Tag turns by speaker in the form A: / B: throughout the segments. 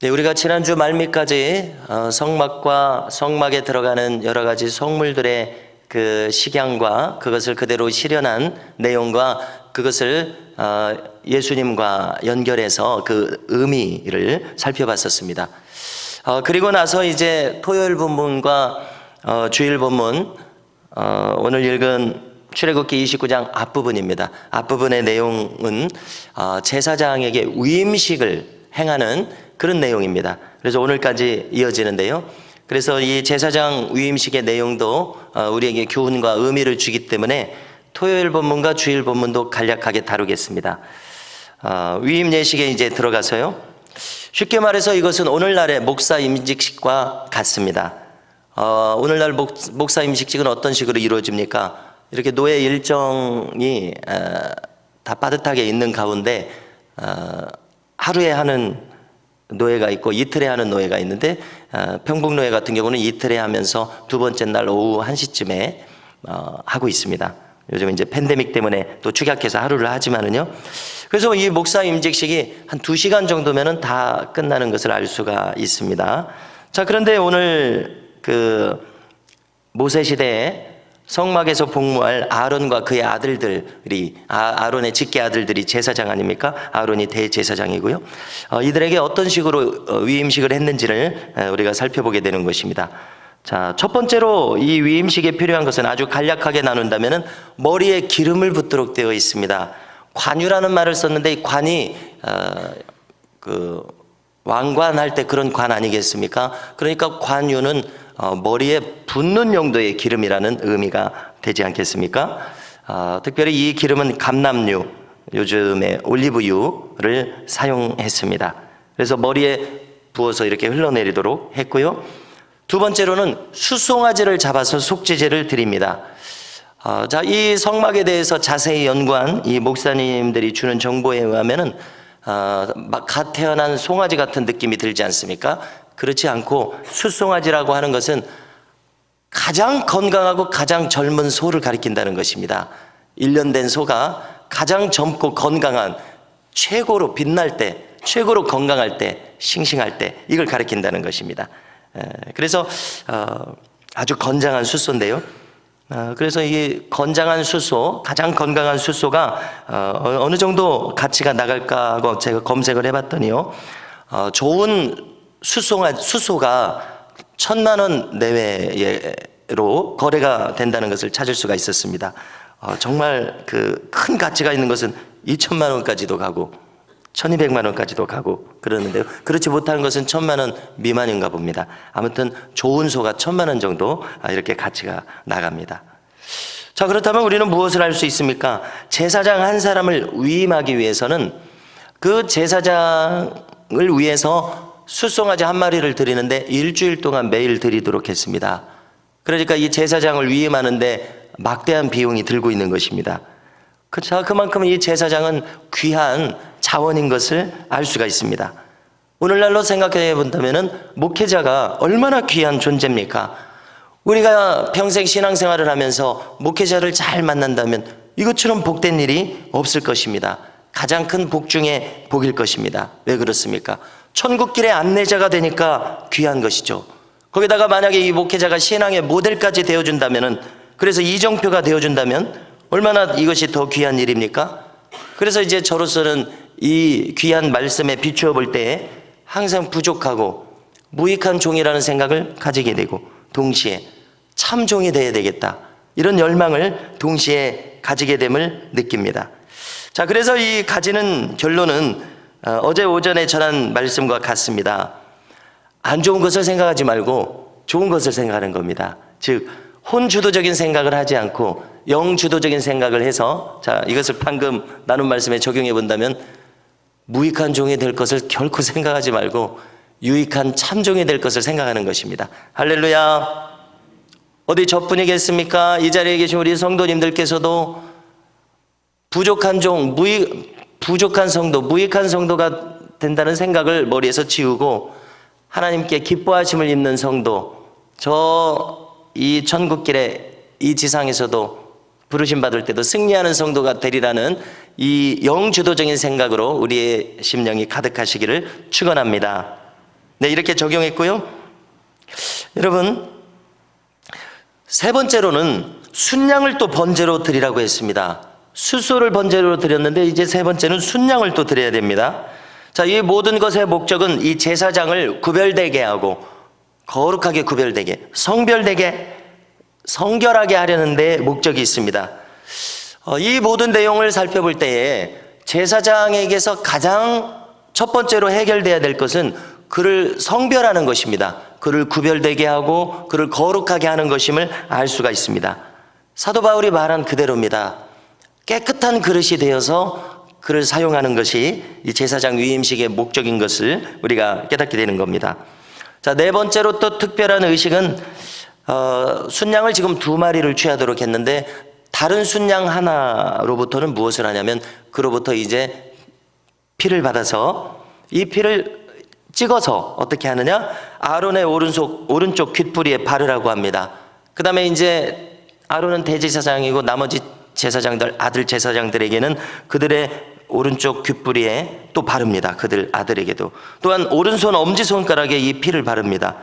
A: 네, 우리가 지난주 말미까지 성막과 성막에 들어가는 여러 가지 성물들의 그 식양과 그것을 그대로 실현한 내용과 그것을 예수님과 연결해서 그 의미를 살펴봤었습니다. 그리고 나서 이제 토요일 본문과 주일 본문, 오늘 읽은 출애굽기 29장 앞부분입니다. 앞부분의 내용은 제사장에게 위임식을 행하는 그런 내용입니다. 그래서 오늘까지 이어지는데요. 그래서 이 제사장 위임식의 내용도 우리에게 교훈과 의미를 주기 때문에 토요일 본문과 주일 본문도 간략하게 다루겠습니다. 위임 예식에 이제 들어가서요. 쉽게 말해서 이것은 오늘날의 목사 임직식과 같습니다. 오늘날 목사 임직식은 어떤 식으로 이루어집니까? 이렇게 노예 일정이 다 빠듯하게 있는 가운데 하루에 하는 노예가 있고 이틀에 하는 노예가 있는데 평북 노예 같은 경우는 이틀에 하면서 두 번째 날 오후 1시쯤에 하고 있습니다. 요즘 이제 팬데믹 때문에 또 축약해서 하루를 하지만은요. 그래서 이 목사 임직식이 한 2시간 정도면은 다 끝나는 것을 알 수가 있습니다. 자, 그런데 오늘 그 모세 시대에 성막에서 복무할 아론과 그의 아들들이 아론의 직계 아들들이 제사장 아닙니까? 아론이 대제사장이고요. 이들에게 어떤 식으로 위임식을 했는지를 우리가 살펴보게 되는 것입니다. 자, 첫 번째로 이 위임식에 필요한 것은 아주 간략하게 나눈다면은 머리에 기름을 붓도록 되어 있습니다. 관유라는 말을 썼는데 이 관이 그 왕관할 때 그런 관 아니겠습니까? 그러니까 관유는 머리에 붓는 용도의 기름이라는 의미가 되지 않겠습니까? 특별히 이 기름은 감람유, 요즘에 올리브유를 사용했습니다. 그래서 머리에 부어서 이렇게 흘러내리도록 했고요. 두 번째로는 수송아지를 잡아서 속죄제를 드립니다. 자, 이 성막에 대해서 자세히 연구한 이 목사님들이 주는 정보에 의하면은 갓 태어난 송아지 같은 느낌이 들지 않습니까? 그렇지 않고 수송아지라고 하는 것은 가장 건강하고 가장 젊은 소를 가리킨다는 것입니다. 1년 된 소가 가장 젊고 건강한, 최고로 빛날 때, 최고로 건강할 때, 싱싱할 때 이걸 가리킨다는 것입니다. 그래서 아주 건장한 수소인데요. 그래서 이 건장한 수소, 가장 건강한 수소가 어느 정도 가치가 나갈까 하고 제가 검색을 해봤더니요. 좋은 수소가 1,000만 원 내외로 거래가 된다는 것을 찾을 수가 있었습니다. 정말 그 큰 가치가 있는 것은 2,000만 원까지도 가고 1,200만 원까지도 가고 그러는데요. 그렇지 못한 것은 1,000만 원 미만인가 봅니다. 아무튼 좋은 소가 1,000만 원 정도 이렇게 가치가 나갑니다. 자, 그렇다면 우리는 무엇을 할 수 있습니까? 제사장 한 사람을 위임하기 위해서는 그 제사장을 위해서 수송아지 한 마리를 드리는데 일주일 동안 매일 드리도록 했습니다. 그러니까 이 제사장을 위임하는데 막대한 비용이 들고 있는 것입니다. 그만큼 이 제사장은 귀한 자원인 것을 알 수가 있습니다. 오늘날로 생각해 본다면 목회자가 얼마나 귀한 존재입니까? 우리가 평생 신앙생활을 하면서 목회자를 잘 만난다면 이것처럼 복된 일이 없을 것입니다. 가장 큰 복 중에 복일 것입니다. 왜 그렇습니까? 천국길의 안내자가 되니까 귀한 것이죠. 거기다가 만약에 이 목회자가 신앙의 모델까지 되어준다면, 그래서 이정표가 되어준다면 얼마나 이것이 더 귀한 일입니까? 그래서 이제 저로서는 이 귀한 말씀에 비추어 볼 때 항상 부족하고 무익한 종이라는 생각을 가지게 되고, 동시에 참 종이 되어야 되겠다, 이런 열망을 동시에 가지게 됨을 느낍니다. 자, 그래서 이 가지는 결론은 어제 오전에 전한 말씀과 같습니다. 안 좋은 것을 생각하지 말고 좋은 것을 생각하는 겁니다. 즉 혼주도적인 생각을 하지 않고 영주도적인 생각을 해서, 자, 이것을 방금 나눈 말씀에 적용해 본다면 무익한 종이 될 것을 결코 생각하지 말고 유익한 참종이 될 것을 생각하는 것입니다. 할렐루야. 어디 저뿐이겠습니까? 이 자리에 계신 우리 성도님들께서도 부족한 종, 부족한 성도, 무익한 성도가 된다는 생각을 머리에서 지우고 하나님께 기뻐하심을 입는 성도, 이 천국길에 이 지상에서도 부르심 받을 때도 승리하는 성도가 되리라는 이 영주도적인 생각으로 우리의 심령이 가득하시기를 축원합니다. 네, 이렇게 적용했고요. 여러분, 세 번째로는 순양을 또 번제로 드리라고 했습니다. 숫소를 번제로 드렸는데 이제 세 번째는 순양을 또 드려야 됩니다. 자, 이 모든 것의 목적은 이 제사장을 구별되게 하고 거룩하게 구별되게, 성별되게, 성결하게 하려는 데 목적이 있습니다. 이 모든 내용을 살펴볼 때에 제사장에게서 가장 첫 번째로 해결돼야 될 것은 그를 성별하는 것입니다. 그를 구별되게 하고 그를 거룩하게 하는 것임을 알 수가 있습니다. 사도 바울이 말한 그대로입니다. 깨끗한 그릇이 되어서 그를 사용하는 것이 이 제사장 위임식의 목적인 것을 우리가 깨닫게 되는 겁니다. 자, 네 번째로 또 특별한 의식은 순양을 지금 2마리를 취하도록 했는데 다른 순양 하나로부터는 무엇을 하냐면 그로부터 이제 피를 받아서 이 피를 찍어서 어떻게 하느냐? 아론의 오른쪽 귓부리에 바르라고 합니다. 그 다음에 이제 아론은 대제사장이고 나머지 제사장들, 아들 제사장들에게는 그들의 오른쪽 귓부리에 또 바릅니다. 그들 아들에게도. 또한 오른손 엄지손가락에 이 피를 바릅니다.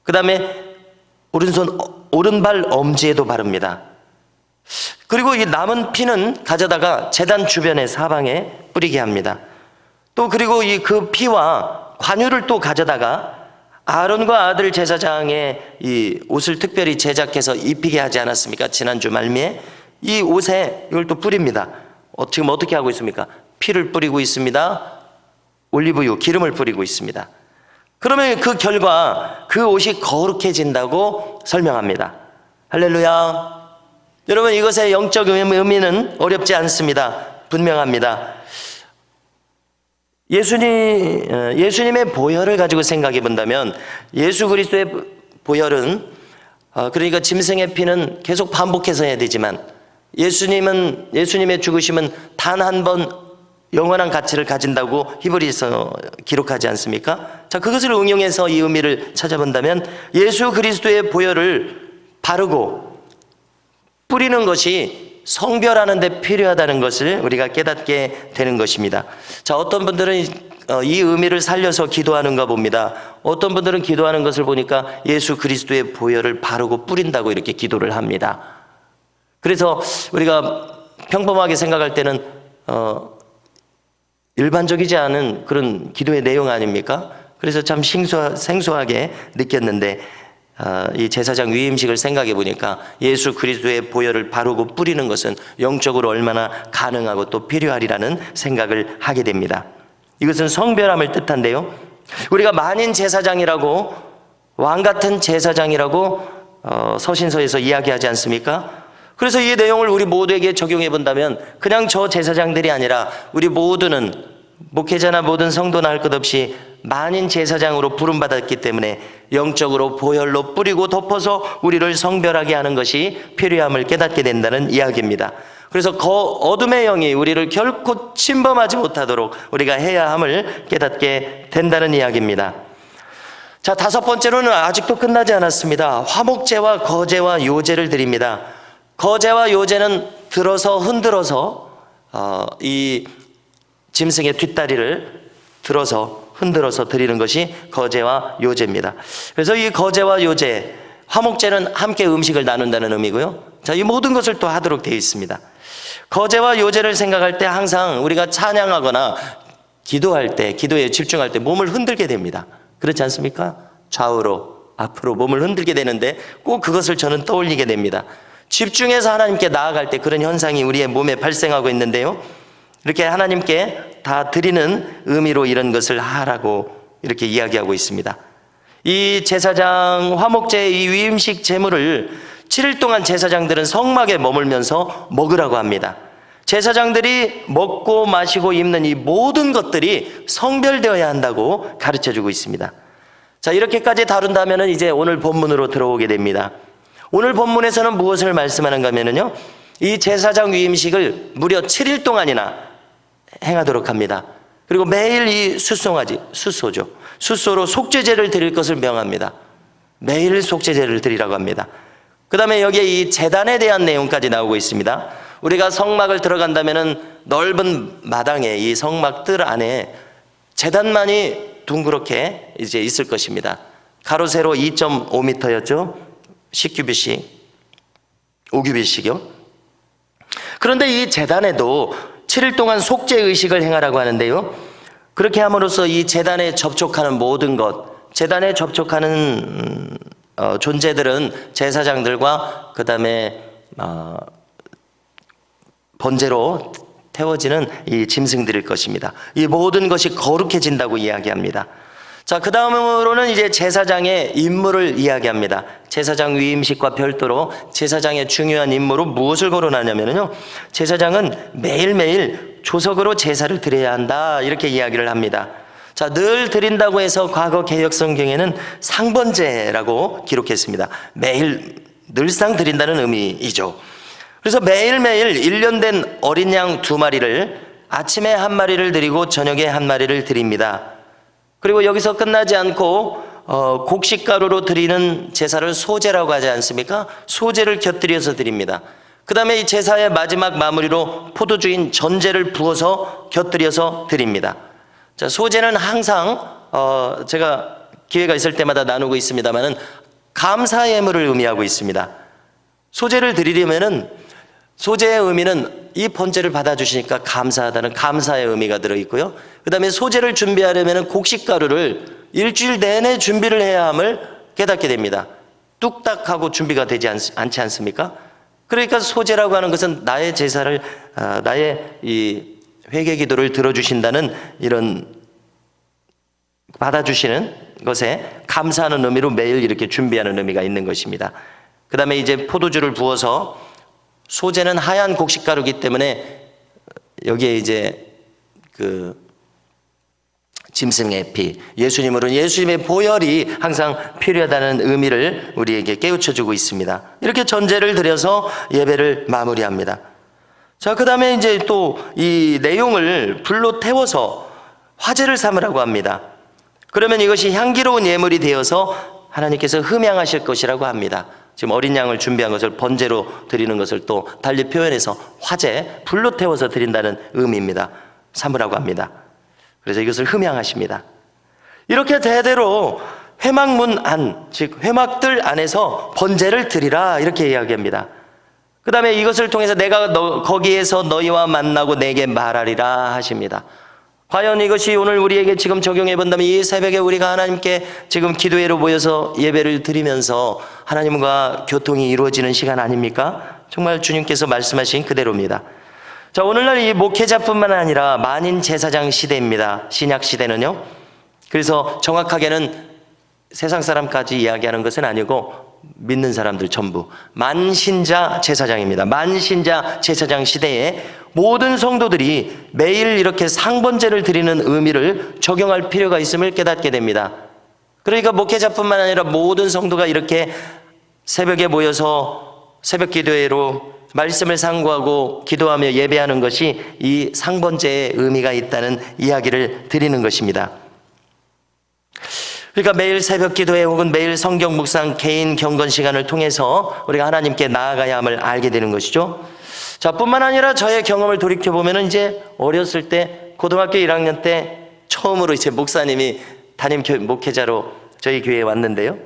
A: 그 다음에 오른발 엄지에도 바릅니다. 그리고 이 남은 피는 가져다가 제단 주변의 사방에 뿌리게 합니다. 또 그리고 그 피와 관유를 또 가져다가 아론과 아들 제사장의 이 옷을 특별히 제작해서 입히게 하지 않았습니까? 지난주 말미에 이 옷에 이걸 또 뿌립니다. 지금 어떻게 하고 있습니까? 피를 뿌리고 있습니다. 올리브유, 기름을 뿌리고 있습니다. 그러면 그 결과 그 옷이 거룩해진다고 설명합니다. 할렐루야. 여러분, 이것의 영적 의미는 어렵지 않습니다. 분명합니다. 예수님의 보혈을 가지고 생각해 본다면 예수 그리스도의 보혈은 그러니까 짐승의 피는 계속 반복해서 해야 되지만 예수님의 죽으심은 단 한 번 영원한 가치를 가진다고 히브리서 기록하지 않습니까? 자, 그것을 응용해서 이 의미를 찾아본다면 예수 그리스도의 보혈을 바르고 뿌리는 것이 성별하는 데 필요하다는 것을 우리가 깨닫게 되는 것입니다. 자, 어떤 분들은 이 의미를 살려서 기도하는가 봅니다. 어떤 분들은 기도하는 것을 보니까 예수 그리스도의 보혈을 바르고 뿌린다고 이렇게 기도를 합니다. 그래서 우리가 평범하게 생각할 때는 일반적이지 않은 그런 기도의 내용 아닙니까? 그래서 참 생소하게 느꼈는데 이 제사장 위임식을 생각해 보니까 예수 그리스도의 보혈을 바르고 뿌리는 것은 영적으로 얼마나 가능하고 또 필요하리라는 생각을 하게 됩니다. 이것은 성별함을 뜻한데요, 우리가 만인 제사장이라고, 왕 같은 제사장이라고 서신서에서 이야기하지 않습니까? 그래서 이 내용을 우리 모두에게 적용해 본다면 그냥 저 제사장들이 아니라 우리 모두는, 목회자나 모든 성도나 할 것 없이 만인 제사장으로 부름받았기 때문에 영적으로 보혈로 뿌리고 덮어서 우리를 성별하게 하는 것이 필요함을 깨닫게 된다는 이야기입니다. 그래서 어둠의 영이 우리를 결코 침범하지 못하도록 우리가 해야 함을 깨닫게 된다는 이야기입니다. 자, 5번째로는 아직도 끝나지 않았습니다. 화목제와 거제와 요제를 드립니다. 거제와 요제는 들어서 흔들어서 이 짐승의 뒷다리를 들어서 흔들어서 드리는 것이 거제와 요제입니다. 그래서 이 거제와 요제, 화목제는 함께 음식을 나눈다는 의미고요. 자, 이 모든 것을 또 하도록 되어 있습니다. 거제와 요제를 생각할 때 항상 우리가 찬양하거나 기도할 때, 기도에 집중할 때 몸을 흔들게 됩니다. 그렇지 않습니까? 좌우로, 앞으로 몸을 흔들게 되는데 꼭 그것을 저는 떠올리게 됩니다. 집중해서 하나님께 나아갈 때 그런 현상이 우리의 몸에 발생하고 있는데요, 이렇게 하나님께 다 드리는 의미로 이런 것을 하라고 이렇게 이야기하고 있습니다. 이 제사장 화목제의 이 위임식 제물을 7일 동안 제사장들은 성막에 머물면서 먹으라고 합니다. 제사장들이 먹고 마시고 입는 이 모든 것들이 성별되어야 한다고 가르쳐주고 있습니다. 자, 이렇게까지 다룬다면 이제 오늘 본문으로 들어오게 됩니다. 오늘 본문에서는 무엇을 말씀하는가 하면요, 이 제사장 위임식을 무려 7일 동안이나 행하도록 합니다. 그리고 매일 이 숫소죠. 숫소로 속죄제를 드릴 것을 명합니다. 매일 속죄제를 드리라고 합니다. 그 다음에 여기에 이 제단에 대한 내용까지 나오고 있습니다. 우리가 성막을 들어간다면은 넓은 마당에 이 성막 뜰 안에 제단만이 둥그렇게 이제 있을 것입니다. 가로 세로 2.5m였죠. 10규빗씩, 5규빗씩이요. 그런데 이 제단에도 7일 동안 속죄 의식을 행하라고 하는데요. 그렇게 함으로써 이 제단에 접촉하는 모든 것, 제단에 접촉하는 존재들은 제사장들과 그 다음에 번제로 태워지는 이 짐승들일 것입니다. 이 모든 것이 거룩해진다고 이야기합니다. 자, 그 다음으로는 이제 제사장의 임무를 이야기합니다. 제사장 위임식과 별도로 제사장의 중요한 임무로 무엇을 거론하냐면요, 제사장은 매일매일 조석으로 제사를 드려야 한다, 이렇게 이야기를 합니다. 자, 늘 드린다고 해서 과거 개역 성경에는 상번제라고 기록했습니다. 매일 늘상 드린다는 의미이죠. 그래서 매일매일 1년 된 어린 양 2마리를 아침에 1마리를 드리고 저녁에 1마리를 드립니다. 그리고 여기서 끝나지 않고 곡식가루로 드리는 제사를 소제라고 하지 않습니까? 소제를 곁들여서 드립니다. 그 다음에 이 제사의 마지막 마무리로 포도주인 전제를 부어서 곁들여서 드립니다. 자, 소제는 항상 제가 기회가 있을 때마다 나누고 있습니다만은 감사 예물을 의미하고 있습니다. 소제를 드리려면은 소제의 의미는 이 번제를 받아주시니까 감사하다는 감사의 의미가 들어있고요. 그 다음에 소제를 준비하려면 곡식가루를 일주일 내내 준비를 해야 함을 깨닫게 됩니다. 뚝딱하고 준비가 되지 않지 않습니까? 그러니까 소제라고 하는 것은 나의 제사를, 나의 이 회개 기도를 들어주신다는 이런 받아주시는 것에 감사하는 의미로 매일 이렇게 준비하는 의미가 있는 것입니다. 그 다음에 이제 포도주를 부어서, 소제는 하얀 곡식가루이기 때문에 여기에 이제 그 짐승의 피, 예수님으로는 예수님의 보혈이 항상 필요하다는 의미를 우리에게 깨우쳐주고 있습니다. 이렇게 전제를 드려서 예배를 마무리합니다. 자, 그 다음에 이제 또 이 내용을 불로 태워서 화제를 삼으라고 합니다. 그러면 이것이 향기로운 예물이 되어서 하나님께서 흠양하실 것이라고 합니다. 지금 어린 양을 준비한 것을 번제로 드리는 것을 또 달리 표현해서 화제, 불로 태워서 드린다는 의미입니다. 삼으라고 합니다. 그래서 이것을 흠양하십니다. 이렇게 대대로 회막문 안, 즉 회막들 안에서 번제를 드리라, 이렇게 이야기합니다. 그 다음에 이것을 통해서 내가 거기에서 너희와 만나고 내게 말하리라 하십니다. 과연 이것이 오늘 우리에게 지금 적용해 본다면 이 새벽에 우리가 하나님께 지금 기도회로 모여서 예배를 드리면서 하나님과 교통이 이루어지는 시간 아닙니까? 정말 주님께서 말씀하신 그대로입니다. 자, 오늘날 이 목회자뿐만 아니라 만인 제사장 시대입니다. 신약 시대는요. 그래서 정확하게는 세상 사람까지 이야기하는 것은 아니고 믿는 사람들 전부 만신자 제사장입니다. 만신자 제사장 시대에 모든 성도들이 매일 이렇게 상번제를 드리는 의미를 적용할 필요가 있음을 깨닫게 됩니다. 그러니까 목회자뿐만 아니라 모든 성도가 이렇게 새벽에 모여서 새벽 기도회로 말씀을 상고하고 기도하며 예배하는 것이 이 상번제의 의미가 있다는 이야기를 드리는 것입니다. 그러니까 매일 새벽 기도회 혹은 매일 성경 묵상 개인 경건 시간을 통해서 우리가 하나님께 나아가야 함을 알게 되는 것이죠. 자, 뿐만 아니라 저의 경험을 돌이켜보면 이제 어렸을 때 고등학교 1학년 때 처음으로 이제 목사님이 담임 목회자로 저희 교회에 왔는데요.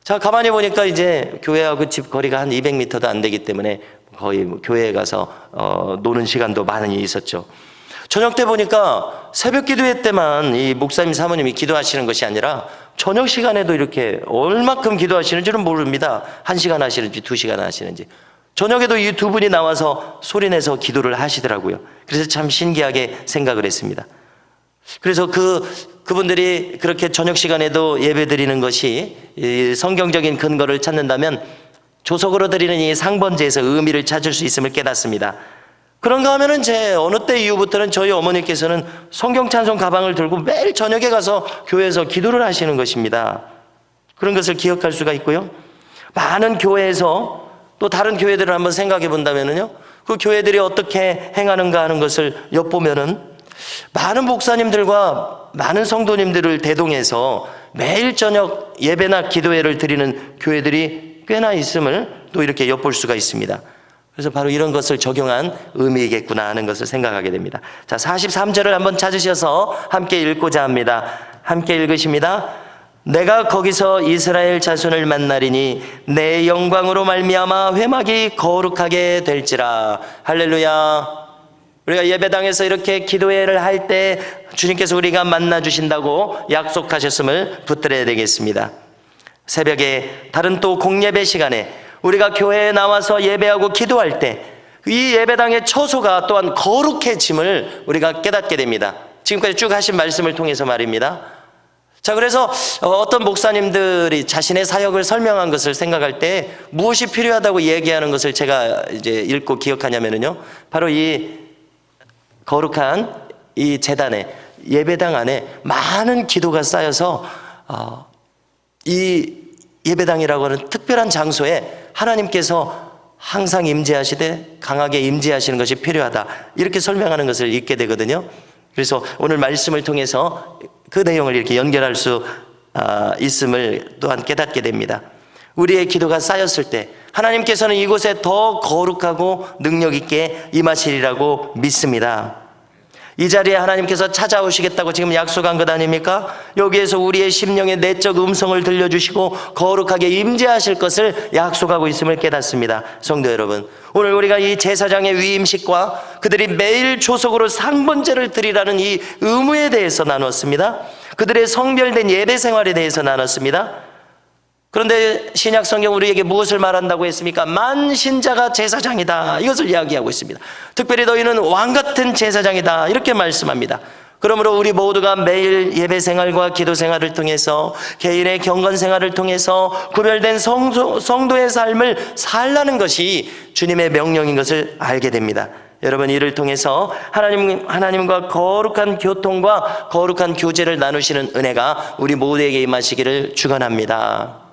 A: 자, 가만히 보니까 이제 교회하고 집 거리가 한 200m도 안 되기 때문에 거의 교회에 가서 노는 시간도 많이 있었죠. 저녁 때 보니까 새벽 기도회 때만 이 목사님 사모님이 기도하시는 것이 아니라 저녁 시간에도 이렇게 얼마큼 기도하시는지는 모릅니다. 1시간 하시는지 2시간 하시는지. 저녁에도 이 두 분이 나와서 소리내서 기도를 하시더라고요. 그래서 참 신기하게 생각을 했습니다. 그래서 그분들이 그렇게 저녁 시간에도 예배 드리는 것이 성경적인 근거를 찾는다면 조석으로 드리는 이 상번제에서 의미를 찾을 수 있음을 깨닫습니다. 그런가 하면은 어느 때 이후부터는 저희 어머니께서는 성경 찬송 가방을 들고 매일 저녁에 가서 교회에서 기도를 하시는 것입니다. 그런 것을 기억할 수가 있고요. 많은 교회에서 또 다른 교회들을 한번 생각해 본다면은요, 그 교회들이 어떻게 행하는가 하는 것을 엿보면은 많은 목사님들과 많은 성도님들을 대동해서 매일 저녁 예배나 기도회를 드리는 교회들이 꽤나 있음을 또 이렇게 엿볼 수가 있습니다. 그래서 바로 이런 것을 적용한 의미이겠구나 하는 것을 생각하게 됩니다. 자, 43절을 한번 찾으셔서 함께 읽고자 합니다. 함께 읽으십니다. 내가 거기서 이스라엘 자손을 만나리니 내 영광으로 말미암아 회막이 거룩하게 될지라. 할렐루야. 우리가 예배당에서 이렇게 기도회를 할 때 주님께서 우리가 만나 주신다고 약속하셨음을 붙들어야 되겠습니다. 새벽에 다른 또 공예배 시간에 우리가 교회에 나와서 예배하고 기도할 때 이 예배당의 처소가 또한 거룩해짐을 우리가 깨닫게 됩니다. 지금까지 쭉 하신 말씀을 통해서 말입니다. 자, 그래서 어떤 목사님들이 자신의 사역을 설명한 것을 생각할 때 무엇이 필요하다고 얘기하는 것을 제가 이제 읽고 기억하냐면요, 바로 이 거룩한 이 제단에, 예배당 안에 많은 기도가 쌓여서 이 예배당이라고 하는 특별한 장소에 하나님께서 항상 임재하시되 강하게 임재하시는 것이 필요하다, 이렇게 설명하는 것을 읽게 되거든요. 그래서 오늘 말씀을 통해서 그 내용을 이렇게 연결할 수 있음을 또한 깨닫게 됩니다. 우리의 기도가 쌓였을 때 하나님께서는 이곳에 더 거룩하고 능력 있게 임하시리라고 믿습니다. 이 자리에 하나님께서 찾아오시겠다고 지금 약속한 것 아닙니까? 여기에서 우리의 심령의 내적 음성을 들려주시고 거룩하게 임재하실 것을 약속하고 있음을 깨닫습니다. 성도 여러분, 오늘 우리가 이 제사장의 위임식과 그들이 매일 조속으로 상번제를 드리라는 이 의무에 대해서 나눴습니다. 그들의 성별된 예배 생활에 대해서 나눴습니다. 그런데 신약 성경 우리에게 무엇을 말한다고 했습니까? 만신자가 제사장이다, 이것을 이야기하고 있습니다. 특별히 너희는 왕같은 제사장이다, 이렇게 말씀합니다. 그러므로 우리 모두가 매일 예배 생활과 기도 생활을 통해서 개인의 경건 생활을 통해서 구별된 성도의 삶을 살라는 것이 주님의 명령인 것을 알게 됩니다. 여러분, 이를 통해서 하나님과 거룩한 교통과 거룩한 교제를 나누시는 은혜가 우리 모두에게 임하시기를 축원합니다.